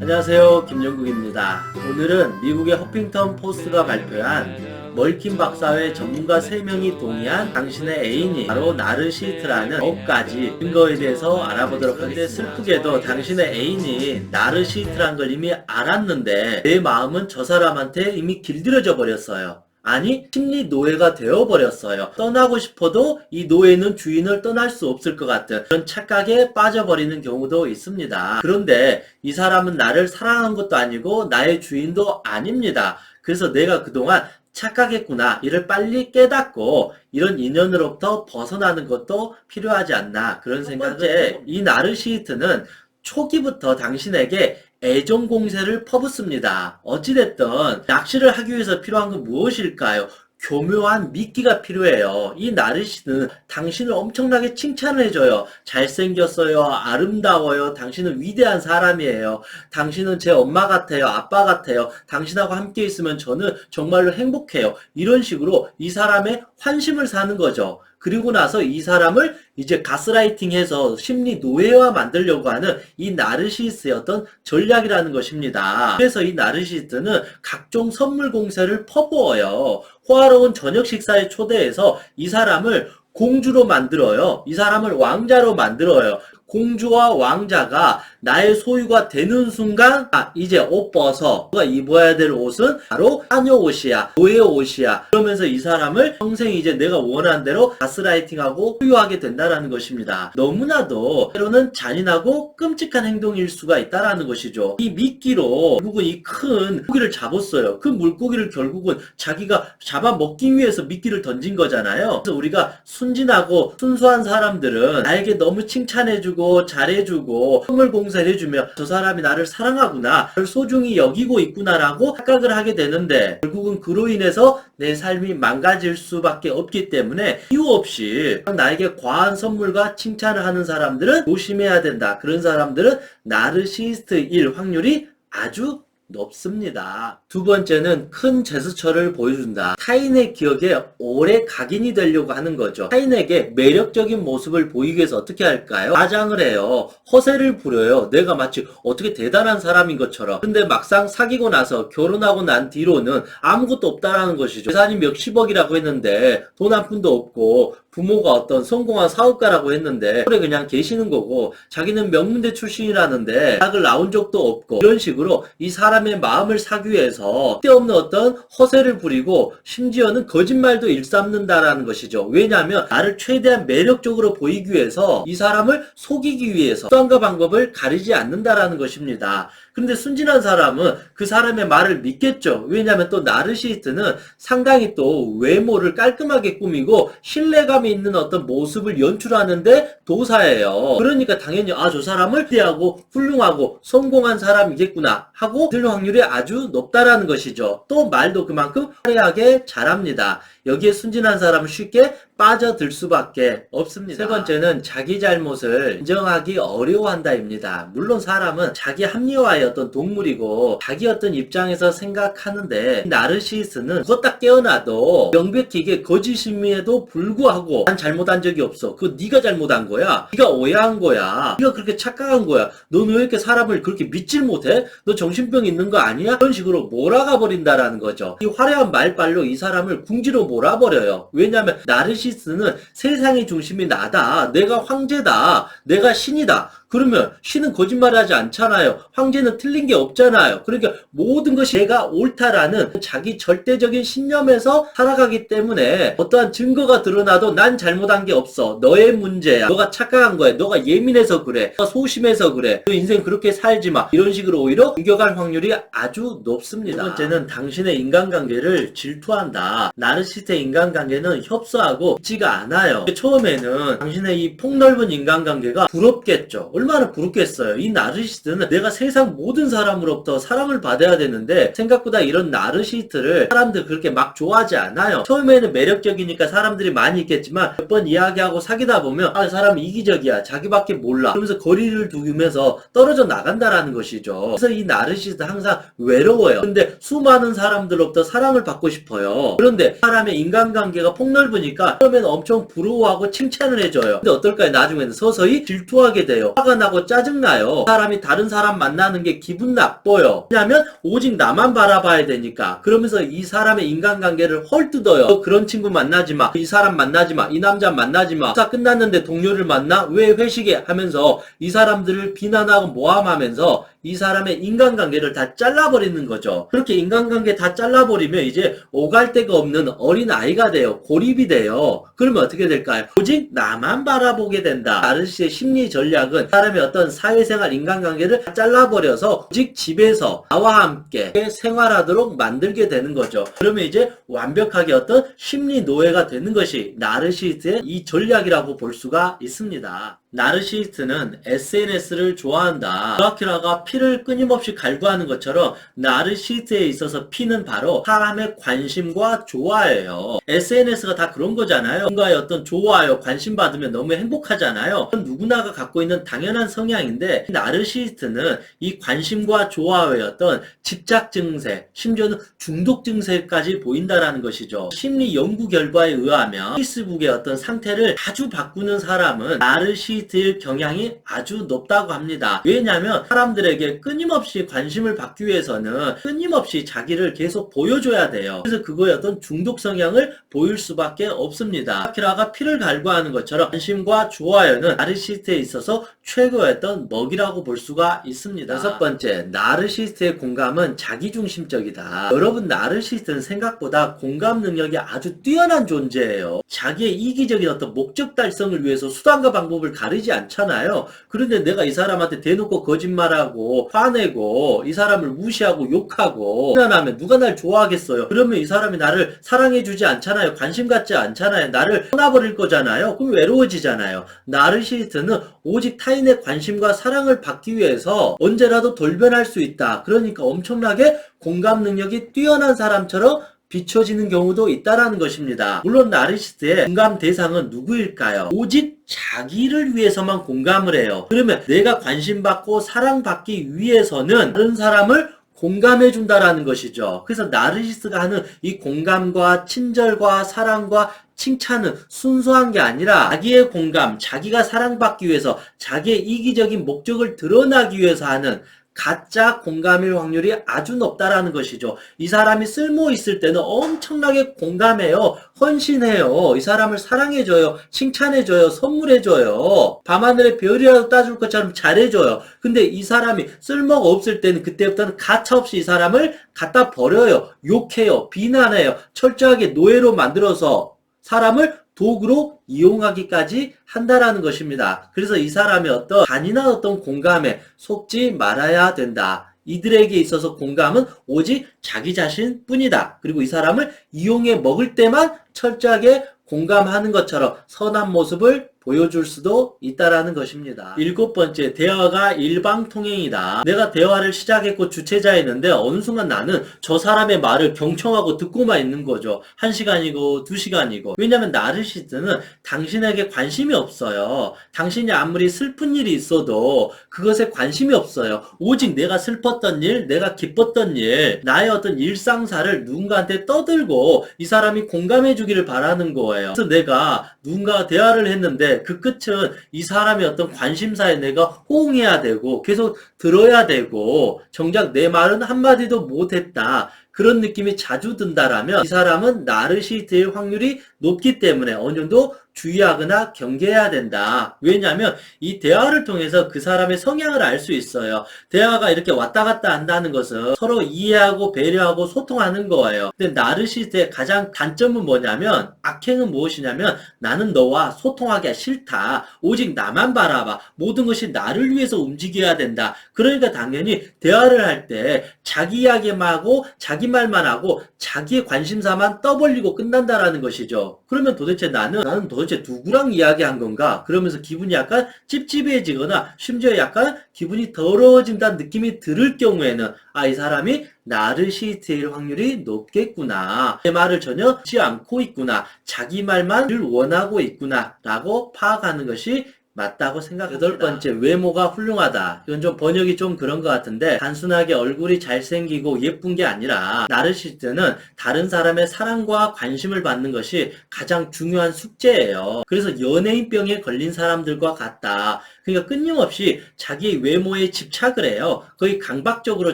안녕하세요, 김영국입니다. 오늘은 미국의 허핑턴 포스트가 발표한 멀킨 박사회 전문가 3명이 동의한 당신의 애인이 바로 나르시스트라는 9가지 증거에 대해서 알아보도록 하는데, 슬프게도 당신의 애인이 나르시스트라는 걸 이미 알았는데 내 마음은 저 사람한테 이미 길들여져 버렸어요. 아니, 심리 노예가 되어버렸어요. 떠나고 싶어도 이 노예는 주인을 떠날 수 없을 것 같은 그런 착각에 빠져버리는 경우도 있습니다. 그런데 이 사람은 나를 사랑한 것도 아니고 나의 주인도 아닙니다. 그래서 내가 그동안 착각했구나, 이를 빨리 깨닫고 이런 인연으로부터 벗어나는 것도 필요하지 않나, 그런 생각에 이 나르시스트는 초기부터 당신에게 애정 공세를 퍼붓습니다. 어찌됐든 낚시를 하기 위해서 필요한 건 무엇일까요? 교묘한 미끼가 필요해요. 이 나르시스트는 당신을 엄청나게 칭찬을 해줘요. 잘생겼어요. 아름다워요. 당신은 위대한 사람이에요. 당신은 제 엄마 같아요. 아빠 같아요. 당신하고 함께 있으면 저는 정말로 행복해요. 이런 식으로 이 사람의 환심을 사는 거죠. 그리고 나서 이 사람을 이제 가스라이팅해서 심리 노예화 만들려고 하는 이 나르시스트의 어떤 전략이라는 것입니다. 그래서 이 나르시스트는 각종 선물 공세를 퍼부어요. 호화로운 저녁 식사에 초대해서 이 사람을 공주로 만들어요. 이 사람을 왕자로 만들어요. 공주와 왕자가 나의 소유가 되는 순간, 이제 옷 벗어. 너가 입어야 될 옷은 바로 하녀 옷이야. 노예 옷이야. 그러면서 이 사람을 평생 이제 내가 원하는 대로 가스라이팅하고 소유하게 된다라는 것입니다. 너무나도 때로는 잔인하고 끔찍한 행동일 수가 있다라는 것이죠. 이 미끼로 결국은 이 큰 물고기를 잡았어요. 그 물고기를 결국은 자기가 잡아먹기 위해서 미끼를 던진 거잖아요. 그래서 우리가 순진하고 순수한 사람들은 나에게 너무 칭찬해주고 잘해주고 선물 공세를 해주며 저 사람이 나를 사랑하구나, 나를 소중히 여기고 있구나라고 착각을 하게 되는데, 결국은 그로 인해서 내 삶이 망가질 수밖에 없기 때문에 이유 없이 나에게 과한 선물과 칭찬을 하는 사람들은 조심해야 된다. 그런 사람들은 나르시스트일 확률이 아주 높습니다. 두 번째는 큰 제스처를 보여준다. 타인의 기억에 오래 각인이 되려고 하는 거죠. 타인에게 매력적인 모습을 보이기 위해서 어떻게 할까요? 화장을 해요. 허세를 부려요. 내가 마치 어떻게 대단한 사람인 것처럼. 근데 막상 사귀고 나서 결혼하고 난 뒤로는 아무것도 없다라는 것이죠. 재산이 몇십억이라고 했는데 돈 한 푼도 없고, 부모가 어떤 성공한 사업가라고 했는데 그래 그냥 계시는 거고, 자기는 명문대 출신이라는데 대학을 나온 적도 없고, 이런 식으로 이 사람의 마음을 사기 위해서 쓸데없는 어떤 허세를 부리고 심지어는 거짓말도 일삼는다라는 것이죠. 왜냐하면 나를 최대한 매력적으로 보이기 위해서, 이 사람을 속이기 위해서 수단과 방법을 가리지 않는다라는 것입니다. 그런데 순진한 사람은 그 사람의 말을 믿겠죠. 왜냐하면 또 나르시스트는 상당히 또 외모를 깔끔하게 꾸미고 신뢰감이 있는 어떤 모습을 연출하는데 도사예요. 그러니까 당연히 저 사람을 기대하고 훌륭하고 성공한 사람이겠구나 하고 들 확률이 아주 높다라는 것이죠. 또 말도 그만큼 화려하게 잘합니다. 여기에 순진한 사람은 쉽게 빠져들 수밖에 없습니다. 세 번째는 자기 잘못을 인정하기 어려워한다입니다. 물론 사람은 자기 합리화의 어떤 동물이고 자기 어떤 입장에서 생각하는데, 나르시스트는 그것 딱 깨어나도 명백히 이게 거짓임에도 불구하고 난 잘못한 적이 없어. 그거 네가 잘못한 거야. 네가 오해한 거야. 네가 그렇게 착각한 거야. 너는 왜 이렇게 사람을 그렇게 믿질 못해? 너 정신병 있는 거 아니야? 그런 식으로 몰아가 버린다라는 거죠. 이 화려한 말빨로 이 사람을 궁지로 몰아버려요. 왜냐하면 나르시스트는 세상의 중심이 나다, 내가 황제다, 내가 신이다. 그러면 신은 거짓말하지 않잖아요. 황제는 틀린 게 없잖아요. 그러니까 모든 것이 내가 옳다라는 자기 절대적인 신념에서 살아가기 때문에 어떠한 증거가 드러나도 난 잘못한 게 없어, 너의 문제야, 너가 착각한 거야, 너가 예민해서 그래, 너가 소심해서 그래, 너 인생 그렇게 살지 마, 이런 식으로 오히려 공격할 확률이 아주 높습니다. 두 번째는 당신의 인간관계를 질투한다. 나르시스트의 인간관계는 협소하고 있지가 않아요. 처음에는 당신의 이 폭넓은 인간관계가 부럽겠죠. 얼마나 부럽겠어요. 이 나르시스트는 내가 세상 모든 사람으로부터 사랑을 받아야 되는데, 생각보다 이런 나르시스트를 사람들 그렇게 막 좋아하지 않아요. 처음에는 매력적이니까 사람들이 많이 있겠지만 몇 번 이야기하고 사귀다 보면 사람이 이기적이야, 자기밖에 몰라, 그러면서 거리를 두면서 떨어져 나간다라는 것이죠. 그래서 이 나르시스트 항상 외로워요. 근데 수많은 사람들로부터 사랑을 받고 싶어요. 그런데 사람의 인간관계가 폭넓으니까 처음에는 엄청 부러워하고 칭찬을 해줘요. 근데 어떨까요? 나중에는 서서히 질투하게 돼요. 화가 화가 나고 짜증나요. 사람이 다른 사람 만나는 게 기분 나빠요. 왜냐하면 오직 나만 바라봐야 되니까. 그러면서 이 사람의 인간관계를 헐뜯어요. 그런 친구 만나지 마. 이 사람 만나지 마. 이 남자 만나지 마. 다 끝났는데 동료를 만나? 왜 회식해? 하면서 이 사람들을 비난하고 모함하면서 이 사람의 인간관계를 다 잘라버리는 거죠. 그렇게 인간관계 다 잘라버리면 이제 오갈 데가 없는 어린 아이가 돼요. 고립이 돼요. 그러면 어떻게 될까요? 오직 나만 바라보게 된다. 나르시스의 심리 전략은 사람의 어떤 사회생활 인간관계를 다 잘라버려서 오직 집에서 나와 함께 생활하도록 만들게 되는 거죠. 그러면 이제 완벽하게 어떤 심리 노예가 되는 것이 나르시스트의 이 전략이라고 볼 수가 있습니다. 나르시스트는 SNS를 좋아한다. 드라큘라가 피를 끊임없이 갈구하는 것처럼 나르시스트에 있어서 피는 바로 사람의 관심과 좋아예요. SNS가 다 그런 거잖아요. 뭔가의 어떤 좋아요, 관심 받으면 너무 행복하잖아요. 누구나가 갖고 있는 당연한 성향인데 나르시스트는 이 관심과 좋아요의 어떤 집착 증세, 심지어는 중독 증세까지 보인다라는 것이죠. 심리 연구 결과에 의하면 페이스북의 어떤 상태를 아주 바꾸는 사람은 나르시스트의 경향이 아주 높다고 합니다. 왜냐하면 사람들에게 끊임없이 관심을 받기 위해서는 끊임없이 자기를 계속 보여줘야 돼요. 그래서 그거에 어떤 중독 성향을 보일 수밖에 없습니다. 드라큘라가 피를 갈구하는 것처럼 관심과 좋아요는 나르시스트에 있어서 최고였던 먹이라고 볼 수가 있습니다. 여섯 번째, 나르시스트의 공감은 자기중심적이다. 여러분, 나르시스트는 생각보다 공감 능력이 아주 뛰어난 존재예요. 자기의 이기적인 어떤 목적 달성을 위해서 수단과 방법을 가리지 않잖아요. 그런데 내가 이 사람한테 대놓고 거짓말하고 화내고 이 사람을 무시하고 욕하고 비난하면 누가 날 좋아하겠어요? 그러면 이 사람이 나를 사랑해주지 않잖아요. 관심 갖지 않잖아요. 나를 떠나버릴 거잖아요. 그럼 외로워지잖아요. 나르시스트는 오직 타인의 관심과 사랑을 받기 위해서 언제라도 돌변할 수 있다. 그러니까 엄청나게 공감 능력이 뛰어난 사람처럼 비춰지는 경우도 있다라는 것입니다. 물론 나르시스트의 공감 대상은 누구일까요? 오직 자기를 위해서만 공감을 해요. 그러면 내가 관심받고 사랑받기 위해서는 다른 사람을 공감해 준다라는 것이죠. 그래서 나르시스트가 하는 이 공감과 친절과 사랑과 칭찬은 순수한 게 아니라 자기의 공감, 자기가 사랑받기 위해서 자기의 이기적인 목적을 드러나기 위해서 하는 가짜 공감일 확률이 아주 높다라는 것이죠. 이 사람이 쓸모 있을 때는 엄청나게 공감해요. 헌신해요. 이 사람을 사랑해줘요. 칭찬해줘요. 선물해줘요. 밤하늘의 별이라도 따줄 것처럼 잘해줘요. 근데 이 사람이 쓸모가 없을 때는 그때부터는 가차없이 이 사람을 갖다 버려요. 욕해요. 비난해요. 철저하게 노예로 만들어서 사람을 도구로 이용하기까지 한다라는 것입니다. 그래서 이 사람의 어떤 잔인한 어떤 공감에 속지 말아야 된다. 이들에게 있어서 공감은 오직 자기 자신 뿐이다. 그리고 이 사람을 이용해 먹을 때만 철저하게 공감하는 것처럼 선한 모습을 보여줄 수도 있다라는 것입니다. 일곱 번째, 대화가 일방통행이다. 내가 대화를 시작했고 주체자였는데 어느 순간 나는 저 사람의 말을 경청하고 듣고만 있는 거죠. 1시간이고 2시간이고. 왜냐면 나르시스트는 당신에게 관심이 없어요. 당신이 아무리 슬픈 일이 있어도 그것에 관심이 없어요. 오직 내가 슬펐던 일, 내가 기뻤던 일, 나의 어떤 일상사를 누군가한테 떠들고 이 사람이 공감해 주기를 바라는 거예요. 그래서 내가 누군가와 대화를 했는데 그 끝은 이 사람의 어떤 관심사에 내가 호응해야 되고 계속 들어야 되고 정작 내 말은 한마디도 못했다. 그런 느낌이 자주 든다라면 이 사람은 나르시스트일 확률이 높기 때문에 어느 정도 주의하거나 경계해야 된다. 왜냐하면 이 대화를 통해서 그 사람의 성향을 알 수 있어요. 대화가 이렇게 왔다 갔다 한다는 것은 서로 이해하고 배려하고 소통하는 거예요. 근데 나르시스트의 가장 단점은 뭐냐면, 악행은 무엇이냐면 나는 너와 소통하기가 싫다. 오직 나만 바라봐. 모든 것이 나를 위해서 움직여야 된다. 그러니까 당연히 대화를 할 때 자기 이야기만 하고 자기 말만 하고 자기의 관심사만 떠벌리고 끝난다라는 것이죠. 그러면 도대체 나는 도대체 누구랑 이야기한 건가? 그러면서 기분이 약간 찝찝해지거나 심지어 약간 기분이 더러워진다는 느낌이 들을 경우에는 이 사람이 나르시스트일 확률이 높겠구나. 내 말을 전혀 듣지 않고 있구나. 자기 말만 원하고 있구나. 라고 파악하는 것이 맞다고 생각합니다. 여덟 번째, 외모가 훌륭하다. 이건 좀 번역이 좀 그런 것 같은데 단순하게 얼굴이 잘생기고 예쁜 게 아니라 나르시스트는 다른 사람의 사랑과 관심을 받는 것이 가장 중요한 숙제예요. 그래서 연예인병에 걸린 사람들과 같다. 그러니까 끊임없이 자기 외모에 집착을 해요. 거의 강박적으로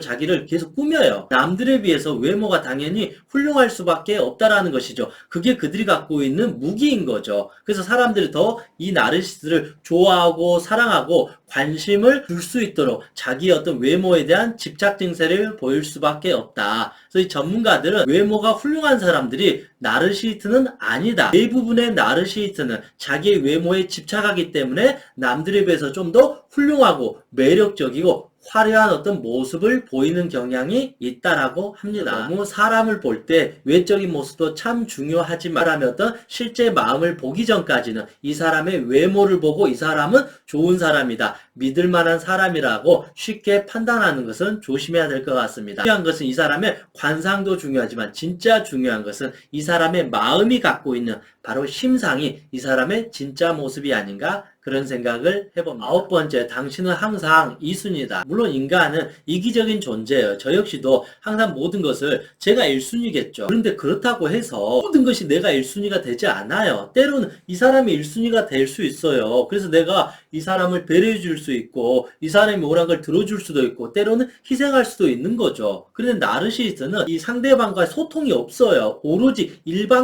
자기를 계속 꾸며요. 남들에 비해서 외모가 당연히 훌륭할 수밖에 없다라는 것이죠. 그게 그들이 갖고 있는 무기인 거죠. 그래서 사람들이 더 이 나르시스트를 좋아하고 사랑하고 관심을 줄 수 있도록 자기의 어떤 외모에 대한 집착 증세를 보일 수밖에 없다. 그래서 이 전문가들은 외모가 훌륭한 사람들이 나르시스트는 아니다. 대부분의 나르시스트는 자기의 외모에 집착하기 때문에 남들에 비해서 좀 더 훌륭하고 매력적이고 화려한 어떤 모습을 보이는 경향이 있다라고 합니다. 너무 사람을 볼 때 외적인 모습도 참 중요하지만 사람의 어떤 실제 마음을 보기 전까지는 이 사람의 외모를 보고 이 사람은 좋은 사람이다, 믿을 만한 사람이라고 쉽게 판단하는 것은 조심해야 될 것 같습니다. 중요한 것은 이 사람의 관상도 중요하지만 진짜 중요한 것은 이 사람의 마음이 갖고 있는 바로 심상이 이 사람의 진짜 모습이 아닌가 그런 생각을 해봅니다. 아홉 번째, 당신은 항상 2순위다. 물론 인간은 이기적인 존재예요. 저 역시도 항상 모든 것을 제가 1순위겠죠. 그런데 그렇다고 해서 모든 것이 내가 1순위가 되지 않아요. 때로는 이 사람이 1순위가 될 수 있어요. 그래서 내가 이 사람을 배려해 줄 수 있고 이 사람이 오란 걸 들어줄 수도 있고 때로는 희생할 수도 있는 거죠. 그런데 나르시스트는 이 상대방과 소통이 없어요. 오로지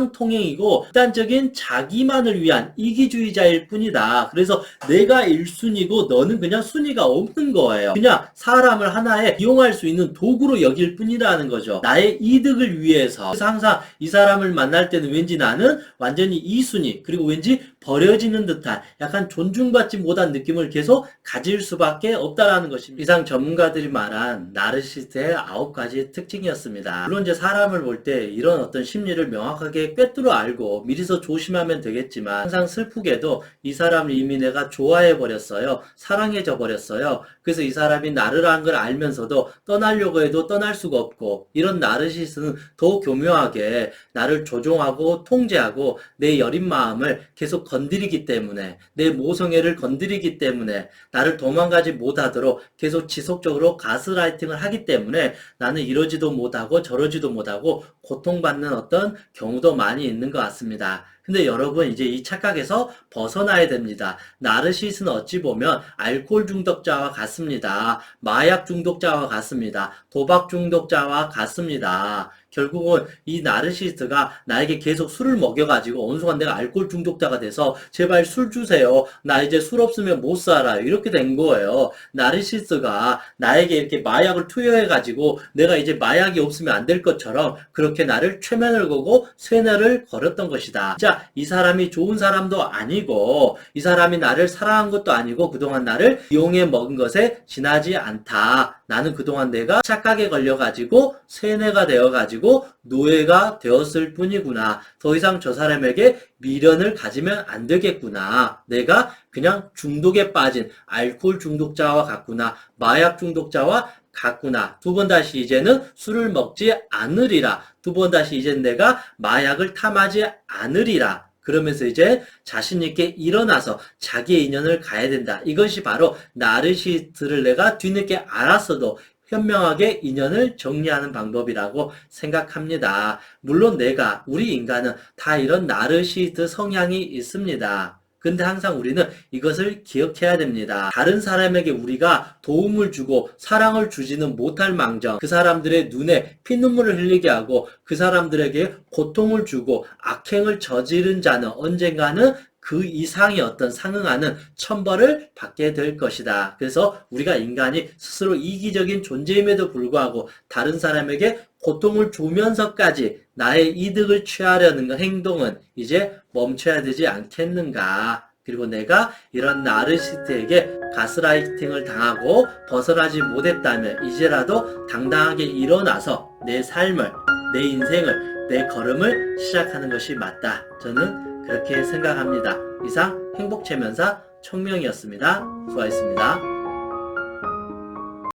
일방통행이고 극단적인 자기만을 위한 이기주의자일 뿐이다. 그래서 내가 1순위고 너는 그냥 순위가 없는 거예요. 그냥 사람을 하나의 이용할 수 있는 도구로 여길 뿐이라는 거죠. 나의 이득을 위해서. 그래서 항상 이 사람을 만날 때는 왠지 나는 완전히 2순위 그리고 왠지 버려지는 듯한 약간 존중받지 못한 느낌을 계속 가질 수밖에 없다라는 것입니다. 이상 전문가들이 말한 나르시스트의 9가지 특징이었습니다. 물론 이제 사람을 볼 때 이런 어떤 심리를 명확하게 꿰뚫어 알고 미리서 조심하면 되겠지만 항상 슬프게도 이 사람을 이미 내가 좋아해 버렸어요. 사랑해져 버렸어요. 그래서 이 사람이 나르라는 걸 알면서도 떠나려고 해도 떠날 수가 없고 이런 나르시스트는 더 교묘하게 나를 조종하고 통제하고 내 여린 마음을 계속 건드리기 때문에 내 모성애를 건드리기 때문에 나를 도망가지 못하도록 계속 지속적으로 가스라이팅을 하기 때문에 나는 이러지도 못하고 저러지도 못하고 고통받는 어떤 경우도 많이 있는 것 같습니다. 근데 여러분 이제 이 착각에서 벗어나야 됩니다. 나르시스는 어찌 보면 알코올 중독자와 같습니다. 마약 중독자와 같습니다. 도박 중독자와 같습니다. 결국은 이 나르시스트가 나에게 계속 술을 먹여가지고 어느 순간 내가 알코올 중독자가 돼서 제발 술 주세요. 나 이제 술 없으면 못 살아요. 이렇게 된 거예요. 나르시스트가 나에게 이렇게 마약을 투여해가지고 내가 이제 마약이 없으면 안 될 것처럼 그렇게 나를 최면을 거고 쇠뇌를 걸었던 것이다. 자, 이 사람이 좋은 사람도 아니고 이 사람이 나를 사랑한 것도 아니고 그동안 나를 이용해 먹은 것에 지나지 않다. 나는 그동안 내가 착각에 걸려가지고 세뇌가 되어가지고 노예가 되었을 뿐이구나. 더 이상 저 사람에게 미련을 가지면 안 되겠구나. 내가 그냥 중독에 빠진 알코올 중독자와 같구나. 마약 중독자와 같구나. 두 번 다시 이제는 술을 먹지 않으리라. 두 번 다시 이제 내가 마약을 탐하지 않으리라. 그러면서 이제 자신있게 일어나서 자기의 인연을 가야 된다. 이것이 바로 나르시스트를 내가 뒤늦게 알았어도 현명하게 인연을 정리하는 방법이라고 생각합니다. 물론 우리 인간은 다 이런 나르시스트 성향이 있습니다. 근데 항상 우리는 이것을 기억해야 됩니다. 다른 사람에게 우리가 도움을 주고 사랑을 주지는 못할 망정 그 사람들의 눈에 피눈물을 흘리게 하고 그 사람들에게 고통을 주고 악행을 저지른 자는 언젠가는 그 이상의 어떤 상응하는 천벌을 받게 될 것이다. 그래서 우리가 인간이 스스로 이기적인 존재임에도 불구하고 다른 사람에게 고통을 주면서까지 나의 이득을 취하려는 행동은 이제 멈춰야 되지 않겠는가. 그리고 내가 이런 나르시스트에게 가스라이팅을 당하고 벗어나지 못했다면 이제라도 당당하게 일어나서 내 삶을, 내 인생을, 내 걸음을 시작하는 것이 맞다. 저는 그렇게 생각합니다. 이상 행복체면사 청명이었습니다. 수고하셨습니다.